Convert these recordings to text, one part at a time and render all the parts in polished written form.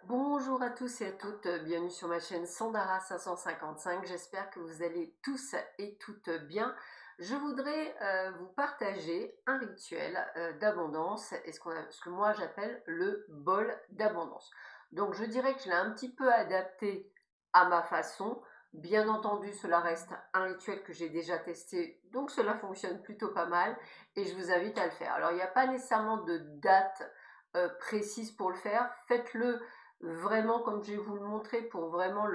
Bonjour à tous et à toutes, bienvenue sur ma chaîne Sandara 555, j'espère que vous allez tous et toutes bien. Je voudrais vous partager un rituel d'abondance, et ce que moi j'appelle le bol d'abondance. Donc je dirais que je l'ai un petit peu adapté à ma façon. Bien entendu, cela reste un rituel que j'ai déjà testé, donc cela fonctionne plutôt pas mal, et je vous invite à le faire. Alors il n'y a pas nécessairement de date précise pour le faire, faites-le vraiment comme je vais vous le montrer pour vraiment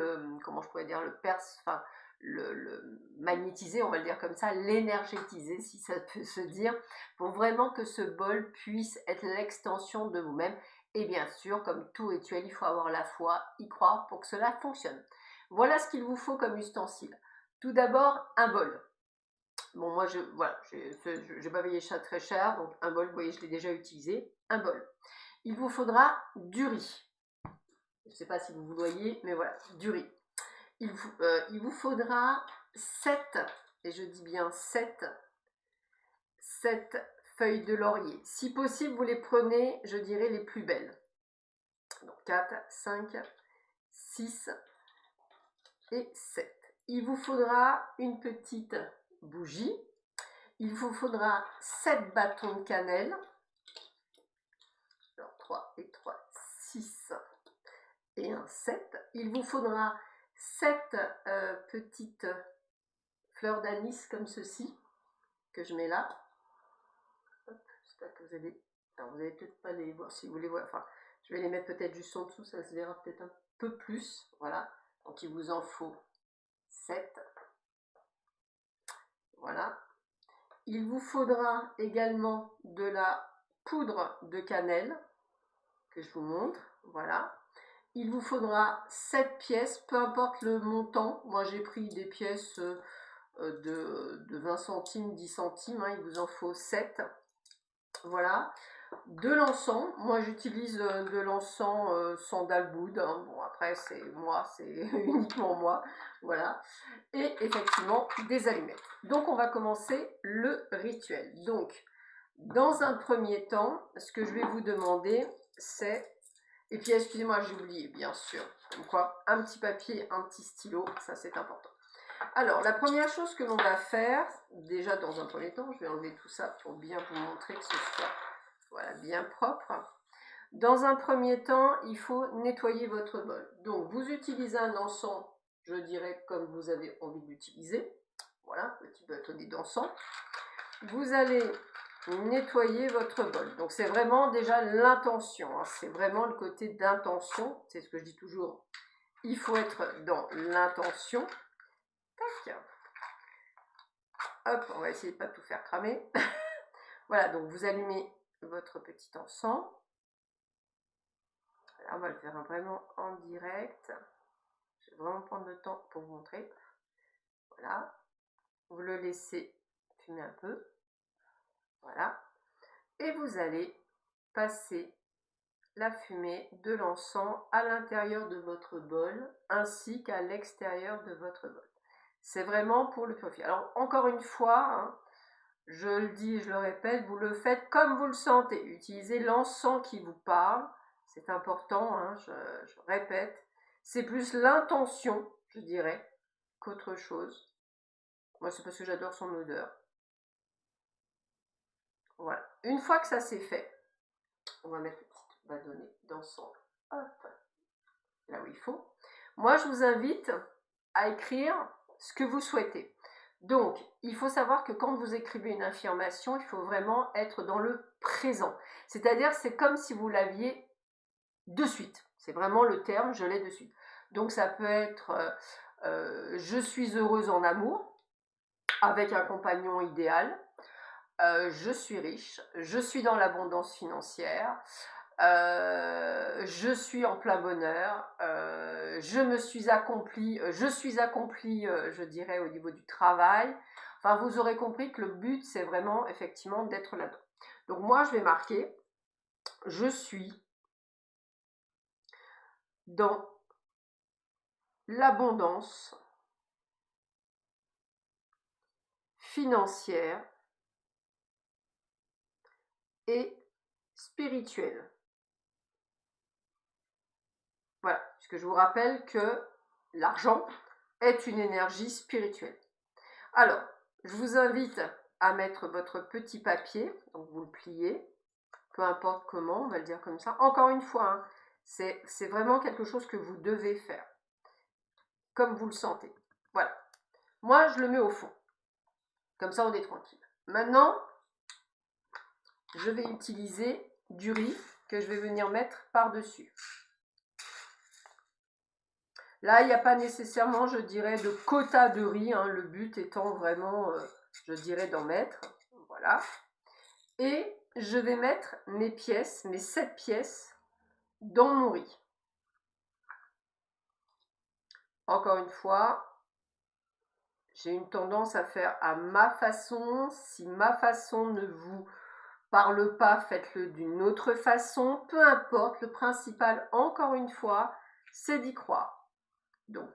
comment je pourrais dire, enfin, le magnétiser, on va le dire comme ça, l'énergétiser si ça peut se dire, pour vraiment que ce bol puisse être l'extension de vous-même. Et bien sûr, comme tout rituel, il faut avoir la foi, y croire pour que cela fonctionne. Voilà ce qu'il vous faut comme ustensile. Tout d'abord, un bol. Bon, moi, voilà, j'ai pas payé ça très cher, donc un bol, vous voyez, je l'ai déjà utilisé. Un bol. Il vous faudra du riz. Je ne sais pas si vous vous voyez, mais voilà, du riz. Il vous faudra 7, et je dis bien 7 feuilles de laurier. Si possible, vous les prenez, je dirais, les plus belles. Donc 4, 5, 6 et 7. Il vous faudra une petite bougie. Il vous faudra 7 bâtons de cannelle. Alors 3 et 3, 6 et un 7. Il vous faudra 7 petites fleurs d'anis comme ceci, que je mets là. J'espère que vous allez... Alors vous n'allez peut-être pas les voir si vous les voyez. Enfin, je vais les mettre peut-être juste en dessous, ça se verra peut-être un peu plus. Voilà. Donc il vous en faut 7. Voilà. Il vous faudra également de la poudre de cannelle, que je vous montre. Voilà. Il vous faudra 7 pièces, peu importe le montant. Moi j'ai pris des pièces de 20 centimes, 10 centimes, hein, il vous en faut 7. Voilà. De l'encens, moi j'utilise de l'encens sandalwood, hein. Bon après c'est moi, c'est uniquement moi, voilà. Et effectivement des allumettes. Donc on va commencer le rituel. Donc dans un premier temps, ce que je vais vous demander c'est, et puis excusez-moi j'ai oublié bien sûr, comme quoi un petit papier, un petit stylo, ça c'est important. Alors, la première chose que l'on va faire, déjà dans un premier temps, je vais enlever tout ça pour bien vous montrer que ce soit voilà, bien propre. Dans un premier temps, il faut nettoyer votre bol. Donc, vous utilisez un encens, je dirais, comme vous avez envie d'utiliser. Voilà, petit bâtonnet d'encens. Vous allez nettoyer votre bol. Donc, c'est vraiment déjà l'intention. Hein. C'est vraiment le côté d'intention. C'est ce que je dis toujours. Il faut être dans l'intention. Tac. Hop, on va essayer de ne pas tout faire cramer. Voilà, donc vous allumez votre petit encens. Là, on va le faire vraiment en direct. Je vais vraiment prendre le temps pour vous montrer. Voilà. Vous le laissez fumer un peu. Voilà. Et vous allez passer la fumée de l'encens à l'intérieur de votre bol ainsi qu'à l'extérieur de votre bol. C'est vraiment pour le purifier. Alors, encore une fois, hein, je le dis, je le répète, vous le faites comme vous le sentez. Utilisez l'encens qui vous parle. C'est important, hein, je répète. C'est plus l'intention, je dirais, qu'autre chose. Moi, c'est parce que j'adore son odeur. Voilà. Une fois que ça c'est fait, on va mettre le petit bâtonnet d'encens. Hop, là où il faut. Moi, je vous invite à écrire ce que vous souhaitez. Donc, il faut savoir que quand vous écrivez une affirmation, il faut vraiment être dans le présent. C'est-à-dire, c'est comme si vous l'aviez de suite. C'est vraiment le terme, je l'ai de suite. Donc, ça peut être je suis heureuse en amour, avec un compagnon idéal, je suis riche, je suis dans l'abondance financière, je suis en plein bonheur, je suis accomplie, je dirais, au niveau du travail. Enfin, vous aurez compris que le but, c'est vraiment, effectivement, d'être là-dedans. Donc, moi, je vais marquer, je suis dans l'abondance financière et spirituelle. puisque je vous rappelle que l'argent est une énergie spirituelle. Alors, je vous invite à mettre votre petit papier, donc vous le pliez, peu importe comment, on va le dire comme ça. Encore une fois, hein, c'est vraiment quelque chose que vous devez faire, comme vous le sentez. Voilà. Moi, je le mets au fond. Comme ça, on est tranquille. Maintenant, je vais utiliser du riz que je vais venir mettre par-dessus. Là, il n'y a pas nécessairement, je dirais, de quota de riz, hein, le but étant vraiment, je dirais, d'en mettre. Voilà. Et je vais mettre mes pièces, mes 7 pièces, dans mon riz. Encore une fois, j'ai une tendance à faire à ma façon. Si ma façon ne vous parle pas, faites-le d'une autre façon. Peu importe, le principal, encore une fois, c'est d'y croire. Donc,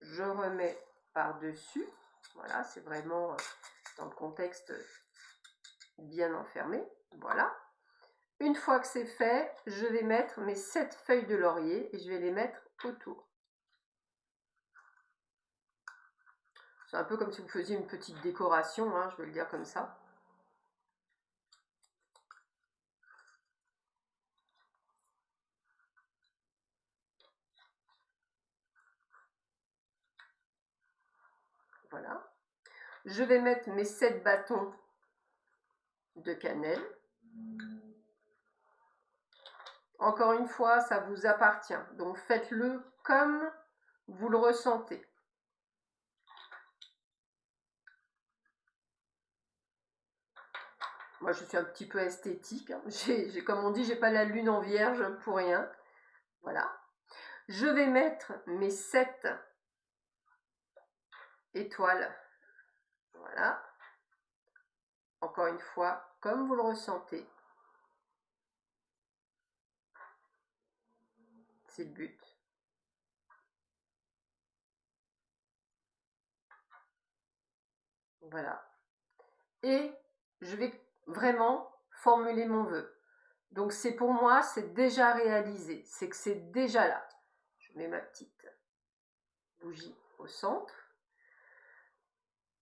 je remets par-dessus. Voilà, c'est vraiment dans le contexte bien enfermé. Voilà. Une fois que c'est fait, je vais mettre mes 7 feuilles de laurier et je vais les mettre autour. C'est un peu comme si vous faisiez une petite décoration, hein, je vais le dire comme ça. Voilà. Je vais mettre mes 7 bâtons de cannelle. Encore une fois, ça vous appartient. Donc faites-le comme vous le ressentez. Moi, je suis un petit peu esthétique. Hein. Comme on dit, j'ai pas la lune en vierge pour rien. Voilà. Je vais mettre mes 7 étoiles. Voilà. Encore une fois, comme vous le ressentez. C'est le but. Voilà. Et je vais vraiment formuler mon vœu. Donc c'est pour moi, c'est déjà réalisé. C'est que c'est déjà là. Je mets ma petite bougie au centre.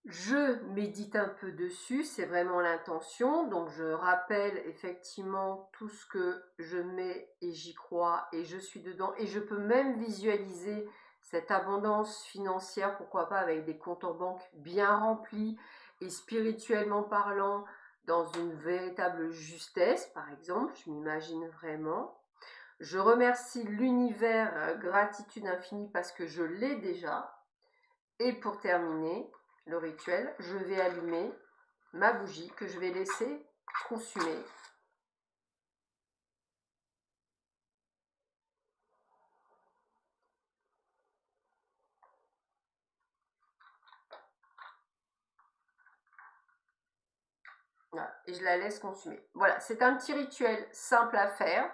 Je médite un peu dessus, c'est vraiment l'intention. Donc je rappelle effectivement tout ce que je mets et j'y crois et je suis dedans. Et je peux même visualiser cette abondance financière, pourquoi pas avec des comptes en banque bien remplis et spirituellement parlant, dans une véritable justesse, par exemple, je m'imagine vraiment. Je remercie l'univers, gratitude infinie parce que je l'ai déjà. Et pour terminer le rituel, je vais allumer ma bougie que je vais laisser consumer. Voilà, et je la laisse consumer. Voilà, c'est un petit rituel simple à faire.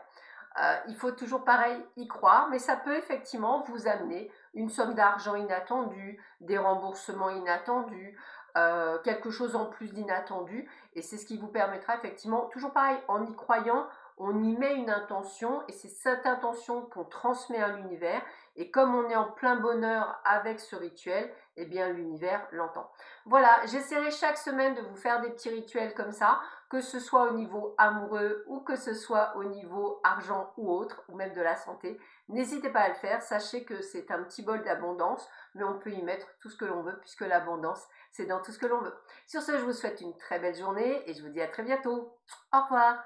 Il faut toujours pareil y croire, mais ça peut effectivement vous amener une somme d'argent inattendue, des remboursements inattendus, quelque chose en plus d'inattendu, et c'est ce qui vous permettra effectivement, toujours pareil, en y croyant, on y met une intention, et c'est cette intention qu'on transmet à l'univers, et comme on est en plein bonheur avec ce rituel, eh bien l'univers l'entend. Voilà, j'essaierai chaque semaine de vous faire des petits rituels comme ça, que ce soit au niveau amoureux ou que ce soit au niveau argent ou autre, ou même de la santé. N'hésitez pas à le faire, sachez que c'est un petit bol d'abondance, mais on peut y mettre tout ce que l'on veut, puisque l'abondance, c'est dans tout ce que l'on veut. Sur ce, je vous souhaite une très belle journée et je vous dis à très bientôt. Au revoir.